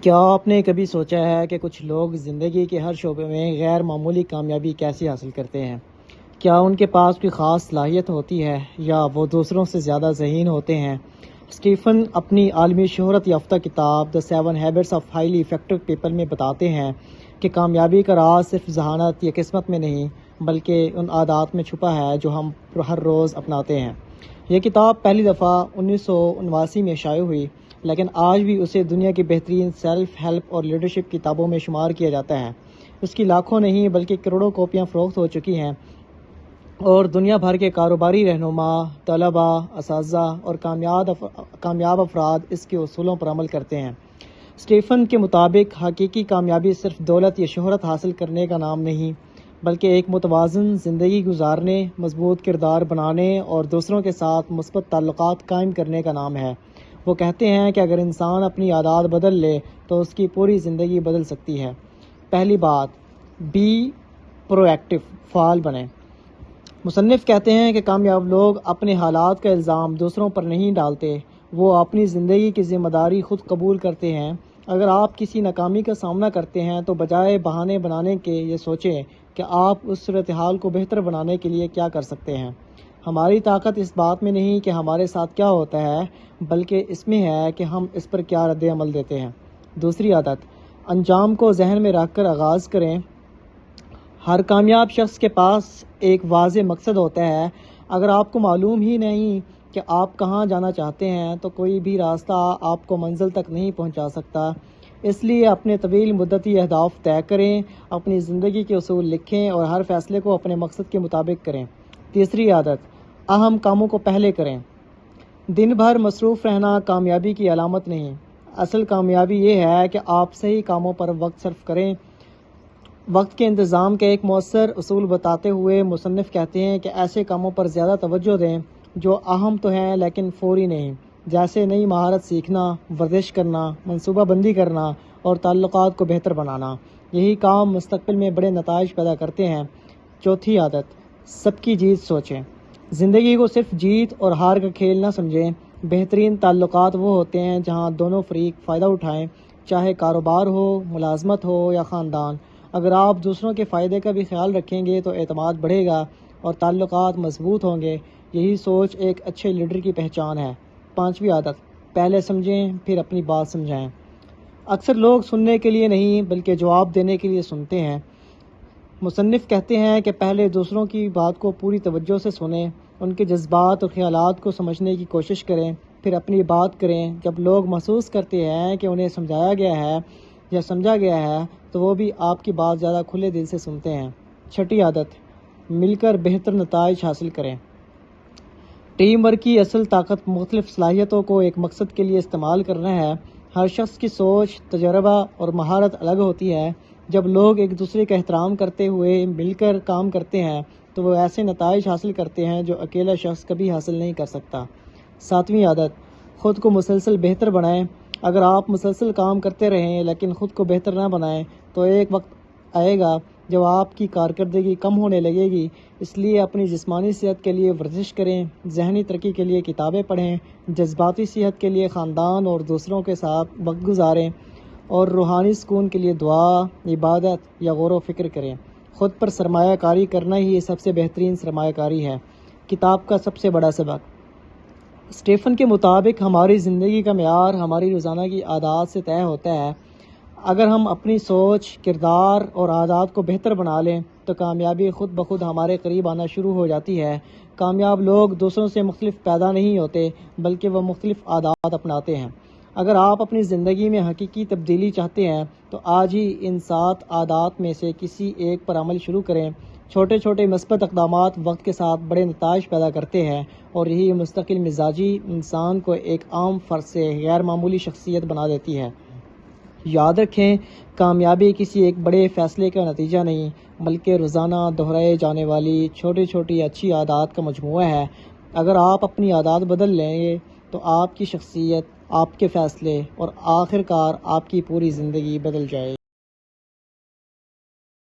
کیا آپ نے کبھی سوچا ہے کہ کچھ لوگ زندگی کے ہر شعبے میں غیر معمولی کامیابی کیسے حاصل کرتے ہیں؟ کیا ان کے پاس کوئی خاص صلاحیت ہوتی ہے یا وہ دوسروں سے زیادہ ذہین ہوتے ہیں؟ اسٹیفن اپنی عالمی شہرت یافتہ کتاب The 7 Habits of Highly Effective People میں بتاتے ہیں کہ کامیابی کا راز صرف ذہانت یا قسمت میں نہیں بلکہ ان عادات میں چھپا ہے جو ہم ہر روز اپناتے ہیں۔ یہ کتاب پہلی دفعہ 1979 میں شائع ہوئی، لیکن آج بھی اسے دنیا کی بہترین سیلف ہیلپ اور لیڈرشپ کتابوں میں شمار کیا جاتا ہے۔ اس کی لاکھوں نہیں بلکہ کروڑوں کاپیاں فروخت ہو چکی ہیں اور دنیا بھر کے کاروباری رہنما، طلباء، اساتذہ اور کامیاب افراد اس کے اصولوں پر عمل کرتے ہیں۔ اسٹیفن کے مطابق حقیقی کامیابی صرف دولت یا شہرت حاصل کرنے کا نام نہیں بلکہ ایک متوازن زندگی گزارنے، مضبوط کردار بنانے اور دوسروں کے ساتھ مثبت تعلقات قائم کرنے کا نام ہے۔ وہ کہتے ہیں کہ اگر انسان اپنی عادات بدل لے تو اس کی پوری زندگی بدل سکتی ہے۔ پہلی بات، بی پرو ایکٹیو، فعال بنیں۔ مصنف کہتے ہیں کہ کامیاب لوگ اپنے حالات کا الزام دوسروں پر نہیں ڈالتے، وہ اپنی زندگی کی ذمہ داری خود قبول کرتے ہیں۔ اگر آپ کسی ناکامی کا سامنا کرتے ہیں تو بجائے بہانے بنانے کے یہ سوچیں کہ آپ اس صورتحال کو بہتر بنانے کے لیے کیا کر سکتے ہیں۔ ہماری طاقت اس بات میں نہیں کہ ہمارے ساتھ کیا ہوتا ہے بلکہ اس میں ہے کہ ہم اس پر کیا رد عمل دیتے ہیں۔ دوسری عادت، انجام کو ذہن میں رکھ کر آغاز کریں۔ ہر کامیاب شخص کے پاس ایک واضح مقصد ہوتا ہے۔ اگر آپ کو معلوم ہی نہیں کہ آپ کہاں جانا چاہتے ہیں تو کوئی بھی راستہ آپ کو منزل تک نہیں پہنچا سکتا۔ اس لیے اپنے طویل مدتی اہداف طے کریں، اپنی زندگی کے اصول لکھیں اور ہر فیصلے کو اپنے مقصد کے مطابق کریں۔ تیسری عادت، اہم کاموں کو پہلے کریں۔ دن بھر مصروف رہنا کامیابی کی علامت نہیں، اصل کامیابی یہ ہے کہ آپ صحیح کاموں پر وقت صرف کریں۔ وقت کے انتظام کا ایک مؤثر اصول بتاتے ہوئے مصنف کہتے ہیں کہ ایسے کاموں پر زیادہ توجہ دیں جو اہم تو ہیں لیکن فوری نہیں، جیسے نئی مہارت سیکھنا، ورزش کرنا، منصوبہ بندی کرنا اور تعلقات کو بہتر بنانا۔ یہی کام مستقبل میں بڑے نتائج پیدا کرتے ہیں۔ چوتھی عادت، سب کی جیت سوچیں۔ زندگی کو صرف جیت اور ہار کا کھیل نہ سمجھیں۔ بہترین تعلقات وہ ہوتے ہیں جہاں دونوں فریق فائدہ اٹھائیں، چاہے کاروبار ہو، ملازمت ہو یا خاندان۔ اگر آپ دوسروں کے فائدے کا بھی خیال رکھیں گے تو اعتماد بڑھے گا اور تعلقات مضبوط ہوں گے۔ یہی سوچ ایک اچھے لیڈر کی پہچان ہے۔ پانچویں عادت، پہلے سمجھیں پھر اپنی بات سمجھائیں۔ اکثر لوگ سننے کے لیے نہیں بلکہ جواب دینے کے لیے سنتے ہیں۔ مصنف کہتے ہیں کہ پہلے دوسروں کی بات کو پوری توجہ سے سنیں، ان کے جذبات اور خیالات کو سمجھنے کی کوشش کریں، پھر اپنی بات کریں۔ جب لوگ محسوس کرتے ہیں کہ انہیں سمجھایا گیا ہے یا سمجھا گیا ہے تو وہ بھی آپ کی بات زیادہ کھلے دل سے سنتے ہیں۔ چھٹی عادت، مل کر بہتر نتائج حاصل کریں۔ ٹیم ورک کی اصل طاقت مختلف صلاحیتوں کو ایک مقصد کے لیے استعمال کرنا ہے۔ ہر شخص کی سوچ، تجربہ اور مہارت الگ ہوتی ہے۔ جب لوگ ایک دوسرے کا احترام کرتے ہوئے مل کر کام کرتے ہیں تو وہ ایسے نتائج حاصل کرتے ہیں جو اکیلا شخص کبھی حاصل نہیں کر سکتا۔ ساتویں عادت، خود کو مسلسل بہتر بنائیں۔ اگر آپ مسلسل کام کرتے رہیں لیکن خود کو بہتر نہ بنائیں تو ایک وقت آئے گا جب آپ کی کارکردگی کم ہونے لگے گی۔ اس لیے اپنی جسمانی صحت کے لیے ورزش کریں، ذہنی ترقی کے لیے کتابیں پڑھیں، جذباتی صحت کے لیے خاندان اور دوسروں کے ساتھ وقت گزاریں اور روحانی سکون کے لیے دعا، عبادت یا غور و فکر کریں۔ خود پر سرمایہ کاری کرنا ہی سب سے بہترین سرمایہ کاری ہے۔ کتاب کا سب سے بڑا سبق، اسٹیفن کے مطابق ہماری زندگی کا معیار ہماری روزانہ کی عادات سے طے ہوتا ہے۔ اگر ہم اپنی سوچ، کردار اور عادات کو بہتر بنا لیں تو کامیابی خود بخود ہمارے قریب آنا شروع ہو جاتی ہے۔ کامیاب لوگ دوسروں سے مختلف پیدا نہیں ہوتے بلکہ وہ مختلف عادات اپناتے ہیں۔ اگر آپ اپنی زندگی میں حقیقی تبدیلی چاہتے ہیں تو آج ہی ان 7 عادات میں سے کسی ایک پر عمل شروع کریں۔ چھوٹے چھوٹے مثبت اقدامات وقت کے ساتھ بڑے نتائج پیدا کرتے ہیں اور یہی مستقل مزاجی انسان کو ایک عام فرد سے غیر معمولی شخصیت بنا دیتی ہے۔ یاد رکھیں، کامیابی کسی ایک بڑے فیصلے کا نتیجہ نہیں بلکہ روزانہ دہرائے جانے والی چھوٹی چھوٹی اچھی عادات کا مجموعہ ہے۔ اگر آپ اپنی عادات بدل لیں گے تو آپ کی شخصیت، آپ کے فیصلے اور آخر کار آپ کی پوری زندگی بدل جائے گی۔